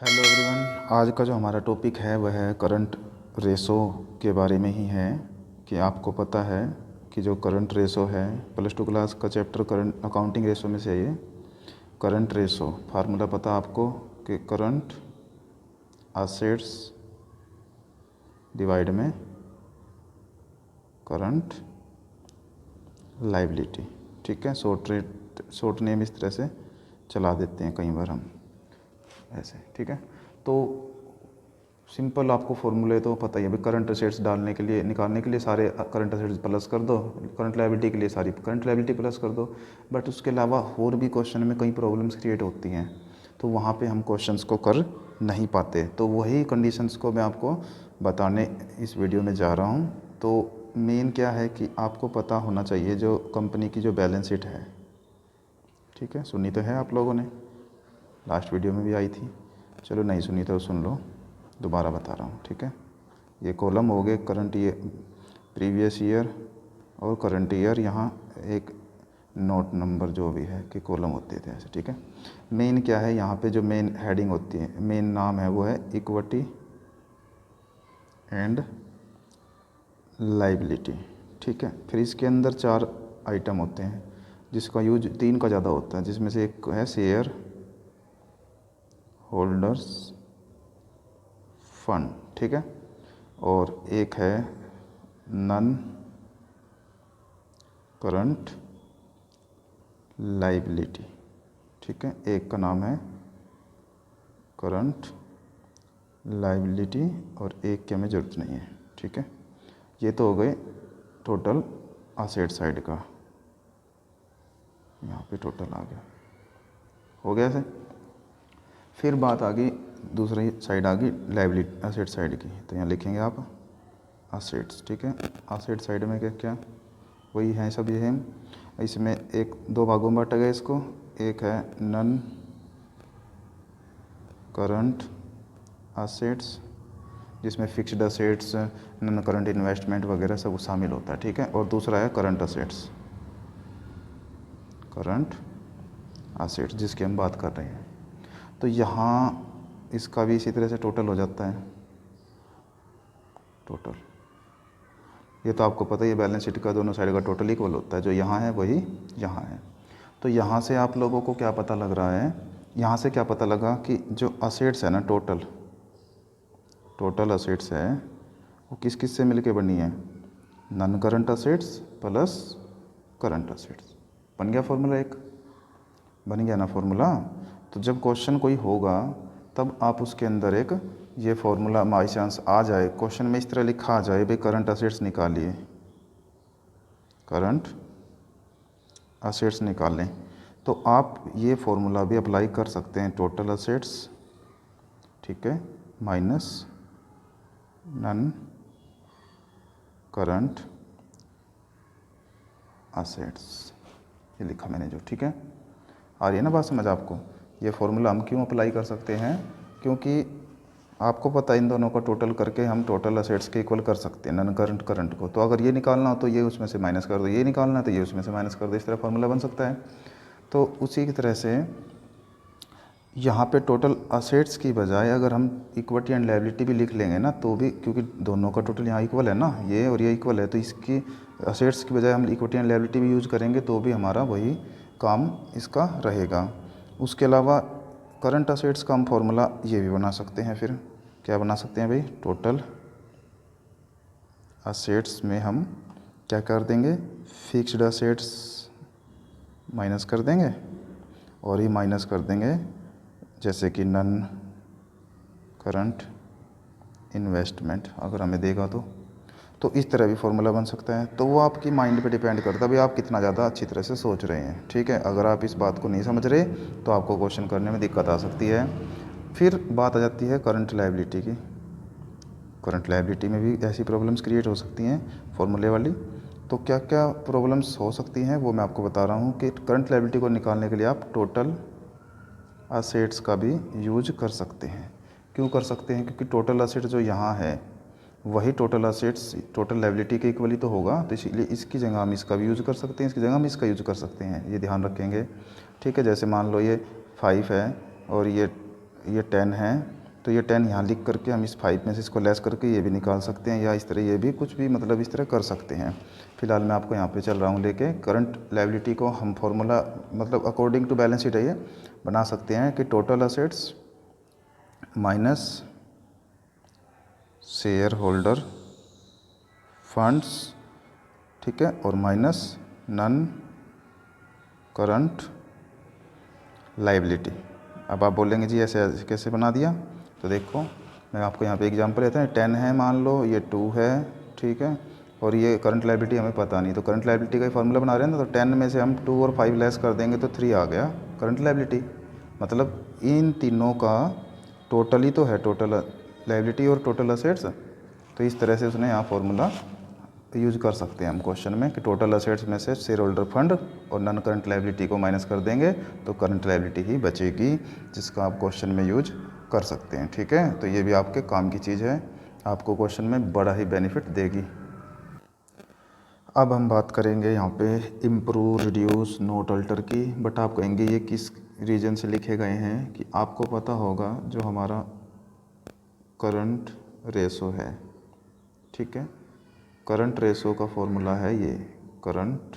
Hello everyone, आज का जो हमारा टॉपिक है वह है करंट रेशो के बारे में ही है। कि आपको पता है कि जो करंट रेशो है, +2 क्लास का चैप्टर करंट अकाउंटिंग रेशो में से है ये। करंट रेशो फार्मूला पता आपको कि करंट असेट्स डिवाइड में करंट लाइबिलिटी। ठीक है, शॉर्ट नेम इस तरह से चला देते हैं कई बार हम ऐसे। ठीक है, तो सिंपल आपको फॉर्मूले तो पता ही है भाई। करंट असेट्स डालने के लिए, निकालने के लिए सारे करंट असेट्स प्लस कर दो, करंट लायबिलिटी के लिए सारी करंट लायबिलिटी प्लस कर दो। बट उसके अलावा और भी क्वेश्चन में कई प्रॉब्लम्स क्रिएट होती हैं, तो वहाँ पे हम क्वेश्चंस को कर नहीं पाते। तो वही कंडीशंस को मैं आपको बताने इस वीडियो में जा रहा हूँ। तो मेन क्या है कि आपको पता होना चाहिए जो कंपनी की जो बैलेंस शीट है। ठीक है, सुनी तो है आप लोगों ने, लास्ट वीडियो में भी आई थी। चलो नहीं सुनी तो सुन लो, दोबारा बता रहा हूँ। ठीक है, ये कॉलम हो गए करंट ईयर, प्रीवियस ईयर और करंट ईयर। यहाँ एक नोट नंबर जो भी है कि कॉलम होते थे ऐसे। ठीक है, मेन क्या है यहाँ पे, जो मेन हेडिंग होती है, मेन नाम है वो है इक्विटी एंड लाइबिलिटी। ठीक है, फिर इसके अंदर 4 आइटम होते हैं जिसका यूज 3 का ज़्यादा होता है, जिसमें से एक है शेयर होल्डर्स फंड। ठीक है, और एक है नन करंट लाइबिलिटी। ठीक है, एक का नाम है करंट लाइबिलिटी और एक की हमें ज़रूरत नहीं है। ठीक है, ये तो हो गए टोटल असेट साइड का। यहाँ पे टोटल आ गया, हो गया ऐसे। फिर बात आ गई, दूसरी साइड आ गई लाइबिलिटी असेट साइड की। तो यहाँ लिखेंगे आप असेट्स। ठीक है, असेट साइड में क्या क्या वही हैं सब ये हैं। इसमें एक 2 भागों में बांटा गया इसको। एक है नन करंट असेट्स, जिसमें fixed assets, non current investment वगैरह सब शामिल होता है। ठीक है, और दूसरा है करंट असेट्स, करंट असेट्स जिसकी हम बात कर रहे हैं। तो यहाँ इसका भी इसी तरह से टोटल हो जाता है। टोटल ये तो आपको पता ही है, बैलेंस शीट का दोनों साइड का टोटल इक्वल होता है। जो यहाँ है वही यहाँ है। तो यहाँ से आप लोगों को क्या पता लग रहा है, यहाँ से क्या पता लगा कि जो असेट्स है ना, टोटल असेट्स है वो किस किस से मिलके बनी है, non current assets plus current assets. बन गया फॉर्मूला एक, बन गया ना फॉर्मूला। तो जब क्वेश्चन कोई होगा तब आप उसके अंदर एक ये फॉर्मूला बाई चांस आ जाए, क्वेश्चन में इस तरह लिखा आ जाए भाई करंट असेट्स निकालिए, करंट असेट्स निकालें, तो आप ये फॉर्मूला भी अप्लाई कर सकते हैं। टोटल असेट्स, ठीक है, माइनस नन करंट असेट्स, ये लिखा मैंने जो। ठीक है, आ रही है ना बात समझ आपको। ये फॉर्मूला हम क्यों अप्लाई कर सकते हैं, क्योंकि आपको पता है इन दोनों का टोटल करके हम टोटल असेट्स के इक्वल कर सकते हैं नन करंट करंट को। तो अगर ये निकालना हो तो ये उसमें से माइनस कर दो, ये निकालना है तो ये उसमें से माइनस कर दो, इस तरह फॉर्मूला बन सकता है। तो उसी की तरह से यहाँ पे टोटल असेट्स की बजाय अगर हम इक्विटी एंड लायबिलिटी भी लिख लेंगे ना तो भी, क्योंकि दोनों का टोटल यहाँ इक्वल है ना, ये और ये इक्वल है, तो इसकी असेट्स की बजाय हम इक्विटी एंड लायबिलिटी भी यूज़ करेंगे तो भी हमारा वही काम इसका रहेगा। उसके अलावा करंट असेट्स का हम फॉर्मूला ये भी बना सकते हैं। फिर क्या बना सकते हैं भाई, टोटल असेट्स में हम क्या कर देंगे, फिक्स्ड असेट्स माइनस कर देंगे और ये माइनस कर देंगे जैसे कि नन करंट इन्वेस्टमेंट अगर हमें देगा तो इस तरह भी फॉर्मूला बन सकता है। तो वो आपकी माइंड पे डिपेंड करता है भाई आप कितना ज़्यादा अच्छी तरह से सोच रहे हैं। ठीक है, अगर आप इस बात को नहीं समझ रहे तो आपको क्वेश्चन करने में दिक्कत आ सकती है। फिर बात आ जाती है करंट लायबिलिटी की। करंट लायबिलिटी में भी ऐसी प्रॉब्लम्स क्रिएट हो सकती हैं फॉर्मूले वाली। तो क्या क्या प्रॉब्लम्स हो सकती हैं वो मैं आपको बता रहा हूँ कि करंट लायबिलिटी को निकालने के लिए आप टोटल असेट्स का भी यूज कर सकते हैं। क्यों कर सकते हैं, क्योंकि टोटल असेट जो यहाँ है वही टोटल असेट्स टोटल लायबिलिटी के इक्वली तो होगा, तो इसीलिए इसकी जगह हम इसका भी यूज़ कर सकते हैं, इसकी जगह हम इसका यूज़ कर सकते हैं, ये ध्यान रखेंगे। ठीक है, जैसे मान लो ये 5 है और ये ये 10 है, तो ये 10 यहाँ लिख करके हम इस 5 में से इसको लेस करके ये भी निकाल सकते हैं, या इस तरह ये भी कुछ भी मतलब इस तरह कर सकते हैं। फिलहाल मैं आपको यहाँ पे चल रहा हूँ लेके। करंट लायबिलिटी को हम फॉर्मूला मतलब अकॉर्डिंग टू बैलेंस शीट है ये बना सकते हैं कि total assets minus share holder funds, ठीक है, और माइनस नन करंट लायबिलिटी। अब आप बोलेंगे जी ऐसे कैसे बना दिया, तो देखो मैं आपको यहाँ पे एग्जांपल लेते हैं। 10 है मान लो, ये 2 है, ठीक है, और ये करंट लायबिलिटी हमें पता नहीं, तो करंट लायबिलिटी का ही फार्मूला बना रहे हैं ना, तो 10 में से हम 2 और 5 लेस कर देंगे तो 3 आ गया करंट लायबिलिटी। मतलब इन तीनों का टोटल ही तो है टोटल लायबिलिटी और टोटल असेट्स। तो इस तरह से उसने यहाँ फार्मूला यूज कर सकते हैं हम क्वेश्चन में कि टोटल असेट्स में से शेयर होल्डर फंड और नॉन करंट लायबिलिटी को माइनस कर देंगे तो करंट लायबिलिटी ही बचेगी, जिसका आप क्वेश्चन में यूज कर सकते हैं। ठीक है, तो ये भी आपके काम की चीज़ है, आपको क्वेश्चन में बड़ा ही बेनिफिट देगी। अब हम बात करेंगे यहाँ पे इम्प्रूव, रिड्यूस, नोट अल्टर की। बट आप कहेंगे ये किस रीजन से लिखे गए हैं कि आपको पता होगा जो हमारा करंट रेशो है, ठीक है, करंट रेशो का फॉर्मूला है ये करंट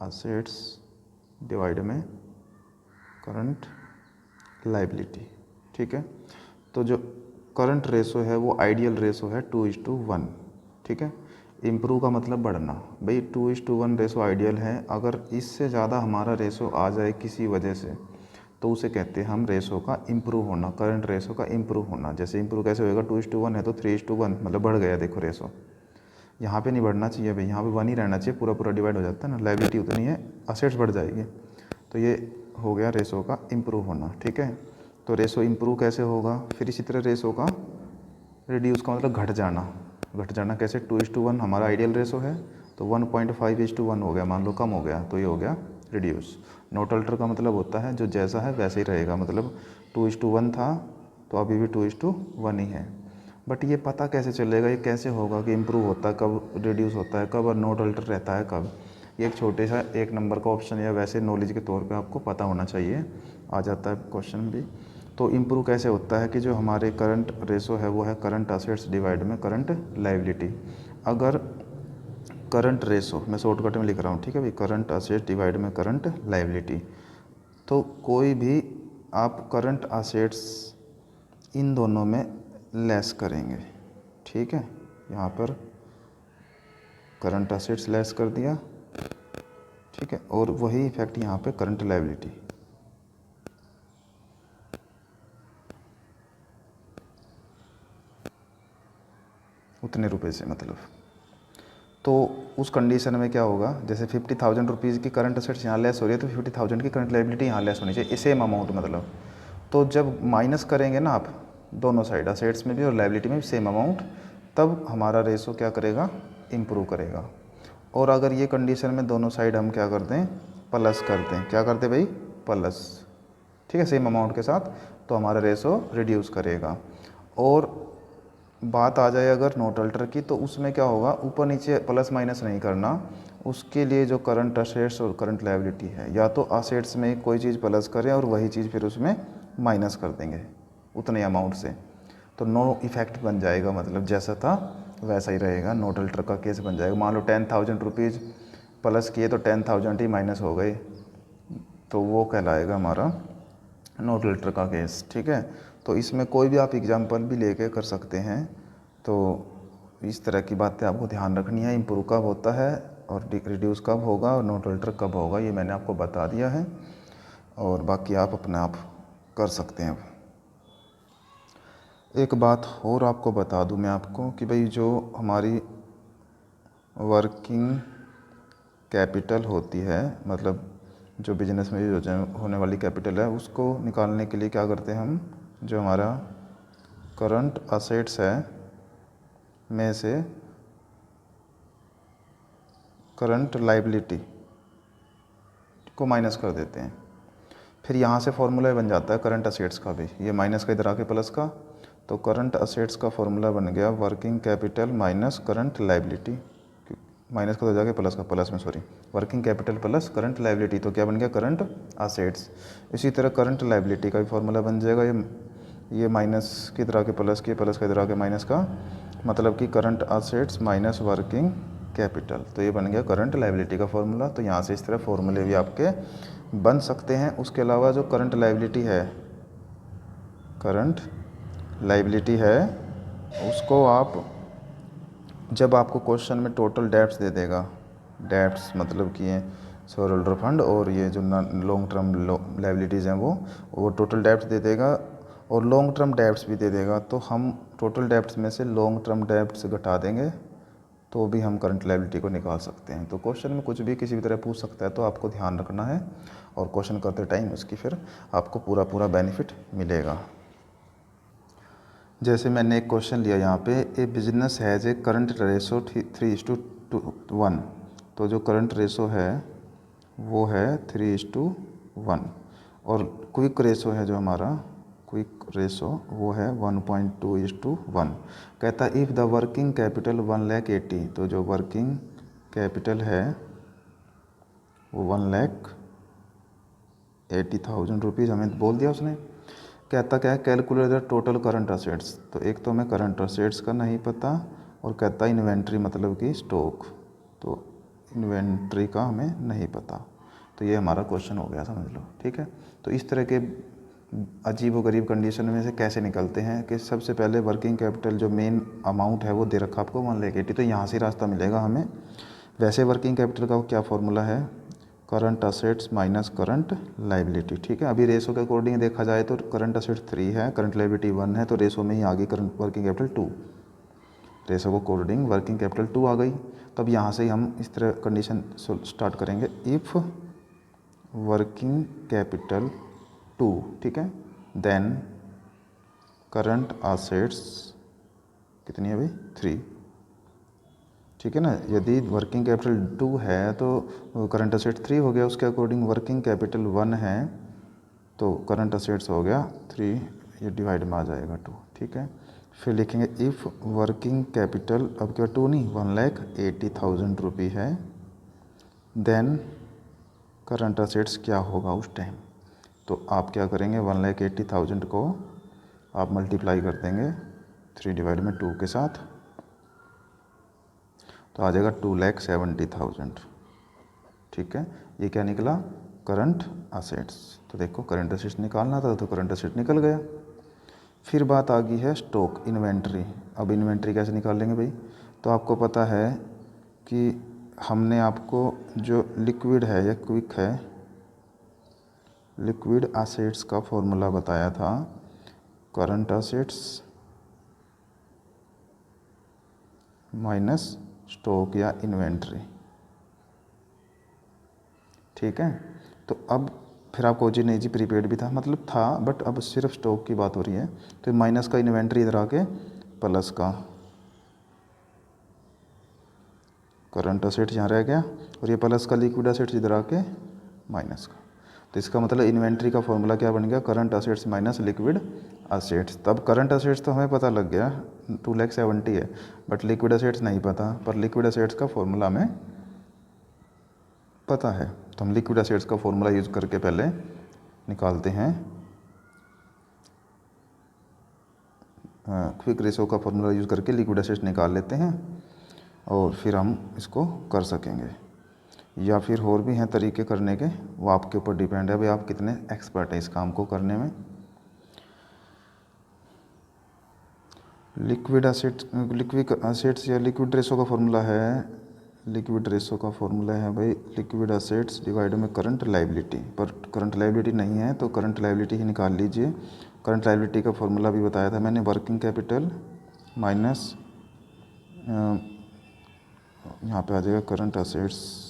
असेट्स डिवाइड में करंट लायबिलिटी। ठीक है, तो जो करंट रेशो है वो आइडियल रेशो है 2:1। ठीक है, इम्प्रूव का मतलब बढ़ना, भाई 2:1 रेशो आइडियल है। अगर इससे ज़्यादा हमारा रेशो आ जाए किसी वजह से तो उसे कहते हैं हम रेशो का इम्प्रूव होना, करंट रेशो का इम्प्रूव होना। जैसे इम्प्रूव कैसे होएगा, 2:1 है तो 3:1 मतलब बढ़ गया, देखो रेशो यहाँ पे नहीं बढ़ना चाहिए भाई, यहाँ पे 1 ही रहना चाहिए, पूरा पूरा डिवाइड हो जाता है ना, लायबिलिटी उतनी है, असेट्स बढ़ जाएगी। तो ये हो गया रेशो का इम्प्रूव होना। ठीक है, तो रेशो इम्प्रूव कैसे होगा, फिर इसी तरह रेशो का रिड्यूस का मतलब घट जाना। घट जाना कैसे, 2:1 हमारा आइडियल रेशो है तो 1.5:1 हो गया, मान लो कम हो गया तो ये हो गया रिड्यूस। नोट अल्टर का मतलब होता है जो जैसा है वैसे ही रहेगा, मतलब 2:1 था तो अभी भी 2:1 ही है। बट ये पता कैसे चलेगा, ये कैसे होगा कि इम्प्रूव होता है कब, रिड्यूस होता है कब, और नोट अल्टर रहता है कब। ये एक छोटे सा 1 नंबर का ऑप्शन या वैसे नॉलेज के तौर पे आपको पता होना चाहिए, आ जाता है क्वेश्चन भी। तो इम्प्रूव कैसे होता है कि जो हमारे करंट रेशो है वो है करंट असेट्स डिवाइड में करंट लायबिलिटी। अगर करंट रेशो मैं शॉर्टकट में लिख रहा हूँ, ठीक है भाई, करंट असेट्स डिवाइड में करंट लायबिलिटी, तो कोई भी आप करंट असेट्स इन दोनों में लेस करेंगे, ठीक है, यहाँ पर करंट असेट्स लेस कर दिया, ठीक है, और वही इफेक्ट यहाँ पे करंट लायबिलिटी। उतने रुपए से मतलब, तो उस कंडीशन में क्या होगा, जैसे 50,000 रुपीज़ की करंट असेट्स यहाँ लेस हो रही है तो 50,000 की करंट लायबिलिटी यहाँ लेस होनी चाहिए, सेम अमाउंट मतलब। तो जब माइनस करेंगे ना आप दोनों साइड, असेट्स में भी और लायबिलिटी में भी सेम अमाउंट, तब हमारा रेशो क्या करेगा, इम्प्रूव करेगा। और अगर ये कंडीशन में दोनों साइड हम क्या करते हैं, प्लस करते हैं, क्या करते हैं भाई, प्लस, ठीक है, सेम अमाउंट के साथ, तो हमारा रेशो रिड्यूस करेगा। और बात आ जाए अगर नोट अल्टर की, तो उसमें क्या होगा, ऊपर नीचे प्लस माइनस नहीं करना, उसके लिए जो करंट असेट्स और करंट लायबिलिटी है, या तो असेट्स में कोई चीज़ प्लस करें और वही चीज़ फिर उसमें माइनस कर देंगे उतने अमाउंट से, तो नो इफेक्ट बन जाएगा, मतलब जैसा था वैसा ही रहेगा, नोट अल्टर का केस बन जाएगा। मान लो 10,000 रुपीज़ प्लस किए तो 10,000 ही माइनस हो गए, तो वो कहलाएगा हमारा नोट अल्टर का केस। ठीक है, तो इसमें कोई भी आप एग्जांपल भी लेके कर सकते हैं। तो इस तरह की बातें आपको ध्यान रखनी है, इम्प्रूव कब होता है और रिड्यूस कब होगा और नोट अल्टर कब होगा, ये मैंने आपको बता दिया है, और बाकी आप अपने आप कर सकते हैं। एक बात और आपको बता दूं मैं आपको कि भाई जो हमारी वर्किंग कैपिटल होती है, मतलब जो बिजनेस में यूज होने वाली कैपिटल है, उसको निकालने के लिए क्या करते हैं हम, जो हमारा करंट असेट्स है में से करंट लायबिलिटी को माइनस कर देते हैं। फिर यहाँ से फॉर्मूला बन जाता है करंट असेट्स का भी, ये माइनस का इधर आके प्लस का, तो करंट असेट्स का फॉर्मूला बन गया working capital minus current liability, minus का तो जाके प्लस का, प्लस में sorry, working capital plus current liability, तो क्या बन गया करंट असेट्स। इसी तरह करंट लाइबिलिटी का भी फॉर्मूला बन जाएगा, ये माइनस की तरह के प्लस की, प्लस की तरह के माइनस का, मतलब कि current assets minus working capital, तो ये बन गया करंट लाइबिलिटी का फॉर्मूला। तो यहाँ से इस तरह फॉर्मूले भी आपके बन सकते हैं। उसके अलावा जो करंट लाइबिलिटी है, करंट लाइबिलिटी है, उसको आप जब आपको क्वेश्चन में टोटल डेब्ट्स दे देगा, डेब्ट्स मतलब कि ये शेयर होल्डर फंड और ये जो लॉन्ग टर्म लाइबिलिटीज़ हैं वो टोटल डेब्ट्स दे देगा और लॉन्ग टर्म डेब्ट्स भी दे देगा, तो हम टोटल डेब्ट्स में से लॉन्ग टर्म डेब्ट्स घटा देंगे तो भी हम करंट लाइबिलिटी को निकाल सकते हैं। तो क्वेश्चन में कुछ भी किसी भी तरह पूछ सकता है, तो आपको ध्यान रखना है और क्वेश्चन करते टाइम उसकी फिर आपको पूरा बेनिफिट मिलेगा। जैसे मैंने एक क्वेश्चन लिया यहाँ पे, a business has a current ratio 3:1, तो जो करंट रेशो है वो है 3:1 और क्विक रेशो है जो हमारा क्विक रेशो वो है 1.2:1। कहता है इफ़ द वर्किंग कैपिटल 1,80,000, तो जो वर्किंग कैपिटल है वो 1,80,000 रुपीज़ हमें बोल दिया उसने। कहता क्या है calculate the total current assets, तो एक तो हमें करंट असेट्स का नहीं पता और कहता है इन्वेंट्री मतलब कि स्टॉक, तो इन्वेंट्री का हमें नहीं पता। तो ये हमारा क्वेश्चन हो गया, समझ लो, ठीक है। तो इस तरह के अजीब व गरीब कंडीशन में से कैसे निकलते हैं कि सबसे पहले वर्किंग कैपिटल जो मेन अमाउंट है वो दे रखा आपको 1,80,000, तो यहाँ से रास्ता मिलेगा हमें। वैसे वर्किंग कैपिटल का क्या फॉर्मूला है, current assets minus current liability, ठीक है। अभी रेशो के अकॉर्डिंग देखा जाए तो करंट असेट्स 3 है, करंट लाइबिलिटी 1 है, तो रेशो में ही आ गई करंट वर्किंग कैपिटल 2, रेशो के अकॉर्डिंग वर्किंग कैपिटल 2 आ गई। तब यहाँ से हम इस तरह कंडीशन स्टार्ट करेंगे, इफ़ वर्किंग कैपिटल 2, ठीक है, देन करंट असेट्स कितनी है भाई 3, ठीक है ना। यदि वर्किंग कैपिटल 2 है तो करंट असेट्स 3 हो गया, उसके अकॉर्डिंग वर्किंग कैपिटल 1 है तो करंट असेट्स हो गया 3, ये डिवाइड में आ जाएगा 2, ठीक है। फिर लिखेंगे इफ़ वर्किंग कैपिटल, अब क्या 2 नहीं 1,80,000 रुपये है, देन करंट असेट्स क्या होगा उस टाइम। तो आप क्या करेंगे 1,80,000 को आप मल्टीप्लाई कर देंगे 3 डिवाइड में 2 के साथ, तो आ जाएगा 2,70,000, ठीक है। ये क्या निकला करंट असेट्स। तो देखो करंट असेट्स निकालना था तो करंट असेट निकल गया। फिर बात आ गई है स्टॉक इन्वेंट्री। अब इन्वेंट्री कैसे निकाल लेंगे भाई, तो आपको पता है कि हमने आपको जो लिक्विड है या क्विक है, लिक्विड असेट्स का फॉर्मूला बताया था, करंट असेट्स माइनस स्टॉक या इन्वेंट्री, ठीक है। तो अब फिर आपको जी नहीं जी प्रीपेड भी था, मतलब था बट अब सिर्फ स्टॉक की बात हो रही है, तो माइनस का इन्वेंट्री इधर आके प्लस का करंट असेट्स यहाँ रह गया और ये प्लस का लिक्विड असेट्स इधर आके माइनस का। तो इसका मतलब इन्वेंट्री का फॉर्मूला क्या बन गया, current assets minus liquid assets. तब करंट असेट्स तो हमें पता लग गया 2,70,000 है, बट लिक्विड असेट्स नहीं पता, पर लिक्विड असेट्स का फॉर्मूला हमें पता है। तो हम लिक्विड असेट्स का फॉर्मूला यूज़ करके पहले निकालते हैं, क्विक रेशो का फॉर्मूला यूज़ करके लिक्विड असेट्स निकाल लेते हैं और फिर हम इसको कर सकेंगे। या फिर और भी हैं तरीके करने के, वो आपके ऊपर डिपेंड है भाई आप कितने एक्सपर्ट हैं इस काम को करने में। लिक्विड असेट्स या लिक्विड रेशो का फॉर्मूला है, लिक्विड रेशो का फॉर्मूला है भाई लिक्विड असेट्स डिवाइड में करंट लाइबिलिटी, पर करंट लाइबिलिटी नहीं है तो करंट लाइबिलिटी ही निकाल लीजिए। करंट लाइबिलिटी का फॉर्मूला भी बताया था मैंने, वर्किंग कैपिटल माइनस यहाँ पे आ जाएगा करंट असेट्स,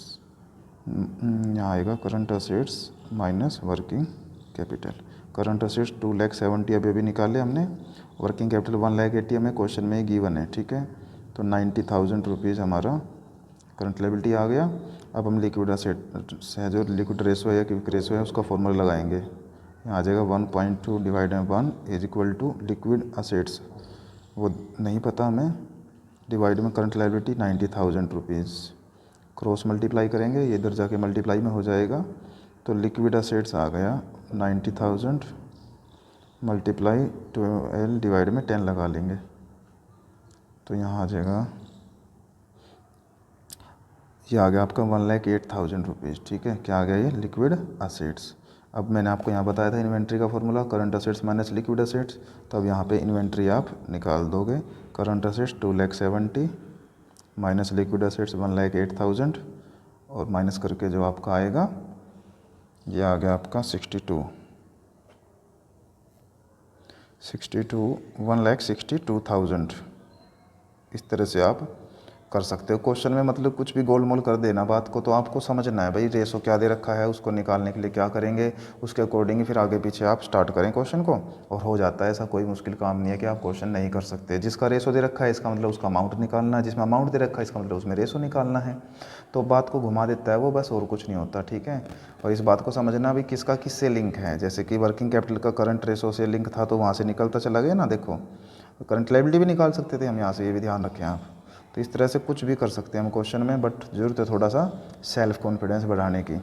यहाँ आएगा current assets minus working capital. Current assets 2,70,000 अभी निकाले हमने, वर्किंग कैपिटल 1,80,000 हमें क्वेश्चन में ही गिवन है, ठीक है। तो 90,000 रुपीज़ हमारा करंट लायबिलिटी आ गया। अब हम लिक्विड असेट है जो लिक्विड रेशो है या क्विक रेशो है उसका फॉर्मूला लगाएंगे, यहाँ आ जाएगा 1.2 divide by 1 is equal to liquid assets वो नहीं पता हमें, डिवाइड में current liability 90,000 rupees. Cross multiply करेंगे, ये इधर जाके मल्टीप्लाई में हो जाएगा। तो लिक्विड असेट्स आ गया 90,000 मल्टीप्लाई 12 डिवाइड में 10 लगा लेंगे, तो यहाँ आ जाएगा, ये आ गया आपका 1,08,000 रुपीज़। ठीक है, क्या आ गया ये लिक्विड असेट्स। अब मैंने आपको यहाँ बताया था इन्वेंट्री का formula current assets minus liquid assets, तो अब यहाँ पे इन्वेंट्री आप निकाल दोगे। Current assets 2,70,000 minus liquid assets 1,08,000 और माइनस करके जो आपका आएगा ये आ गया आपका 1,62,000। इस तरह से आप कर सकते हो। क्वेश्चन में मतलब कुछ भी गोलमोल कर देना बात को, तो आपको समझना है भाई रेशो क्या दे रखा है, उसको निकालने के लिए क्या करेंगे, उसके अकॉर्डिंग ही फिर आगे पीछे आप स्टार्ट करें क्वेश्चन को, और हो जाता है। ऐसा कोई मुश्किल काम नहीं है कि आप क्वेश्चन नहीं कर सकते। जिसका रेशो दे रखा है इसका मतलब उसका अमाउंट निकालना है, जिसमें अमाउंट दे रखा है इसका मतलब उसमें रेशो निकालना है। तो बात को घुमा देता है वो, बस और कुछ नहीं होता। ठीक है, और इस बात को समझना भी किसका किससे लिंक है। जैसे कि वर्किंग कैपिटल का करंट रेशो से लिंक था तो वहाँ से निकलता चला गया ना, देखो करंट लायबिलिटी भी निकाल सकते थे हम यहाँ से, ये भी ध्यान रखें आप। तो इस तरह से कुछ भी कर सकते हैं हम क्वेश्चन में, बट ज़रूरत है थोड़ा सा सेल्फ कॉन्फिडेंस बढ़ाने की।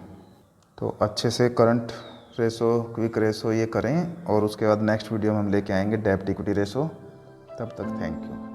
तो अच्छे से करंट रेशो, क्विक रेशो ये करें, और उसके बाद नेक्स्ट वीडियो में हम लेके आएंगे डेब्ट इक्विटी रेशो। तब तक थैंक यू।